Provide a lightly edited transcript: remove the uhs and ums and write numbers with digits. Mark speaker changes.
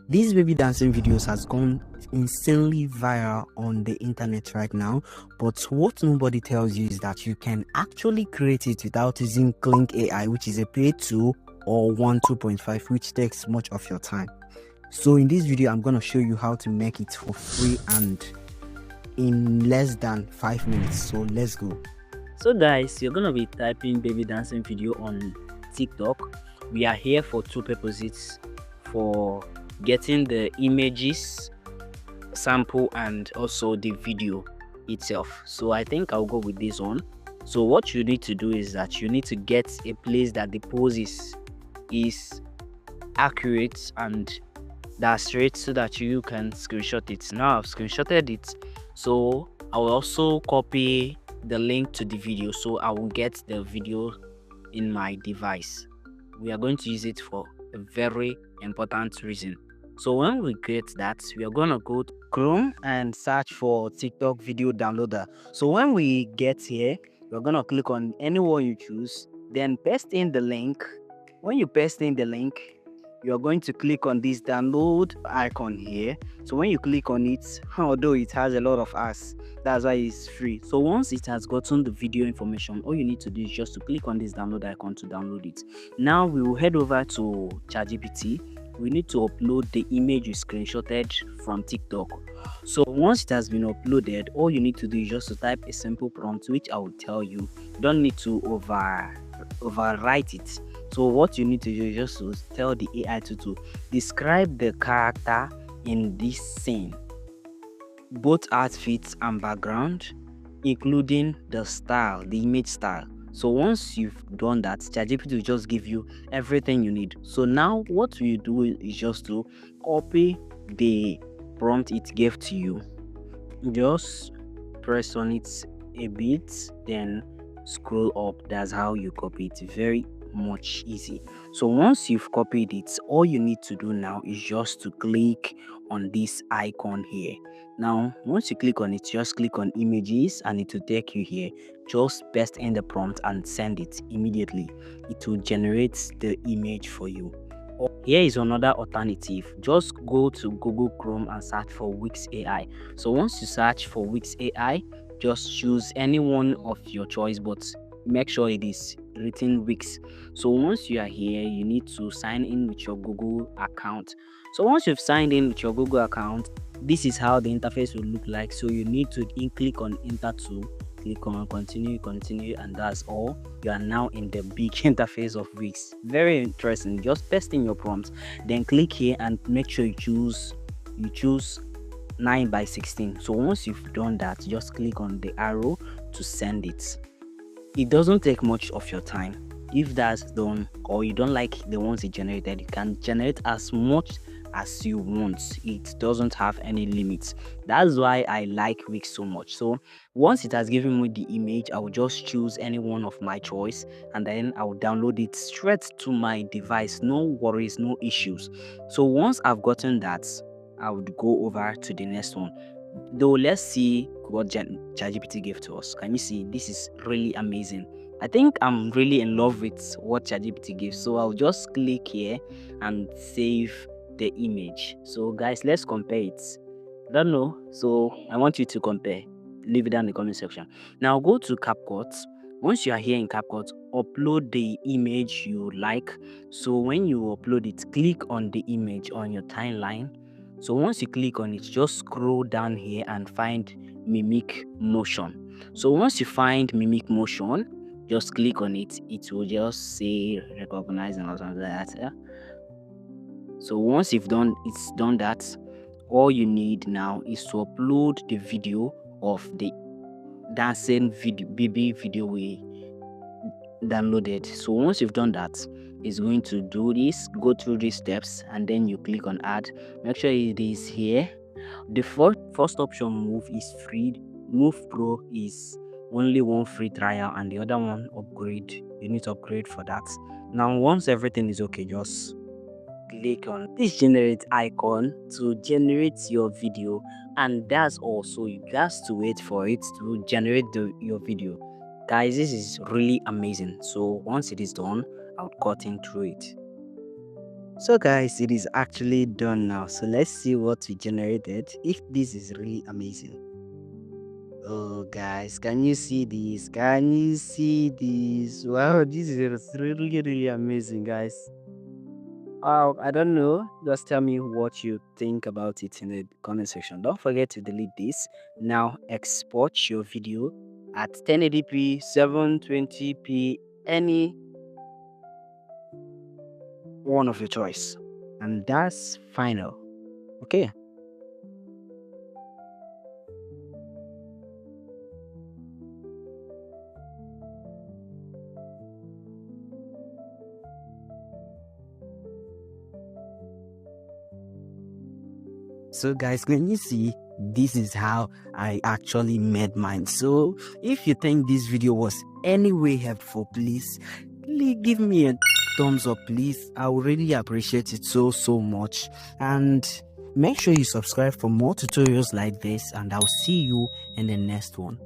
Speaker 1: These baby dancing videos has gone insanely viral on the internet right now, but what nobody tells you is that you can actually create it without using Kling AI, which is a paid tool, or 2.5, which takes much of your time. So in this video, I'm going to show you how to make it for free and in less than 5 minutes. So let's go.
Speaker 2: So guys, you're gonna be typing baby dancing video on TikTok. We are here for two purposes: for getting the images sample and also the video itself. So I think I'll go with this one. So what you need to do is that you need to get a place that the pose is accurate and that's straight, so that you can screenshot it. Now I've screenshotted it, so I will also copy the link to the video, so I will get the video in my device. We are going to use it for a very important reason. So when we get that, we are going to go to
Speaker 1: Chrome and search for TikTok video downloader. So when we get here, we're going to click on anyone you choose, then paste in the link. When you paste in the link, you're going to click on this download icon here. So when you click on it, although it has a lot of ads, that's why it's free.
Speaker 2: So once it has gotten the video information, all you need to do is just to click on this download icon to download it. Now we will head over to Chatgpt. We need to upload the image you screenshotted from TikTok. So once it has been uploaded, all you need to do is just to type a simple prompt, which I will tell you. You don't need to overwrite it. So what you need to do is just to tell the AI to describe the character in this scene, both outfits and background, including the style, the image style. So once you've done that, Chatgpt will just give you everything you need. So now what you do is just to copy the prompt it gave to you. Just press on it a bit, then scroll up. That's how you copy it. Very much easy. So once you've copied it, all you need to do now is just to click on this icon here. Now once you click on it, just click on images and it will take you here. Just paste in the prompt and send it immediately. It will generate the image for you. Here is another alternative. Just go to Google Chrome and search for Whisk AI. So once you search for Whisk AI, just choose any one of your choice, but make sure it is written Wix. So once you are here, you need to sign in with your Google account. So once you've signed in with your Google account, this is how the interface will look like. So you need to click on enter to click on continue, and that's all. You are now in the big interface of Wix. Very interesting. Just paste in your prompt, then click here and make sure you choose 9:16. So once you've done that, just click on the arrow to send it. It doesn't take much of your time. If that's done, or you don't like the ones it generated, you can generate as much as you want. It doesn't have any limits. That's why I like Wix so much. So once it has given me the image, I will just choose any one of my choice, and then I will download it straight to my device. No worries, no issues. So once I've gotten that, I would go over to the next one. Though let's see what Chatgpt gave to us. Can you see? This is really amazing. I think I'm really in love with what Chatgpt gives. So I'll just click here and save the image. So guys, let's compare it. I don't know, so I want you to compare. Leave it down in the comment section. Now go to Capcut. Once you are here in Capcut, upload the image you like. So when you upload it, click on the image on your timeline. So once you click on it, just scroll down here and find mimic motion. So once you find mimic motion, just click on it. It will just say recognize and something like that. Yeah? So once it's done that, all you need now is to upload the video of the dancing video, baby video we downloaded. So once you've done that, it's going to do this, go through these steps, and then you click on add. Make sure it is here. The first option, move, is free. Move Pro is only one free trial, and the other one, upgrade. You need to upgrade for that. Now once everything is okay, just click on this generate icon to generate your video, and that's also you just to wait for it to generate your video. Guys, this is really amazing. So once it is done, I'll cut in through it.
Speaker 1: So guys, it is actually done now. So let's see what we generated. If this is really amazing. Oh guys, can you see this? Can you see this? Wow, this is really amazing, guys. I don't know. Just tell me what you think about it in the comment section. Don't forget to delete this. Now export your video at 1080p, 720p, any one of your choice. And that's final. Okay. So guys, can you see, this is how I actually made mine. So if you think this video was any way helpful, please give me a thumbs up, please. I would really appreciate it so much. And make sure you subscribe for more tutorials like this, and I'll see you in the next one.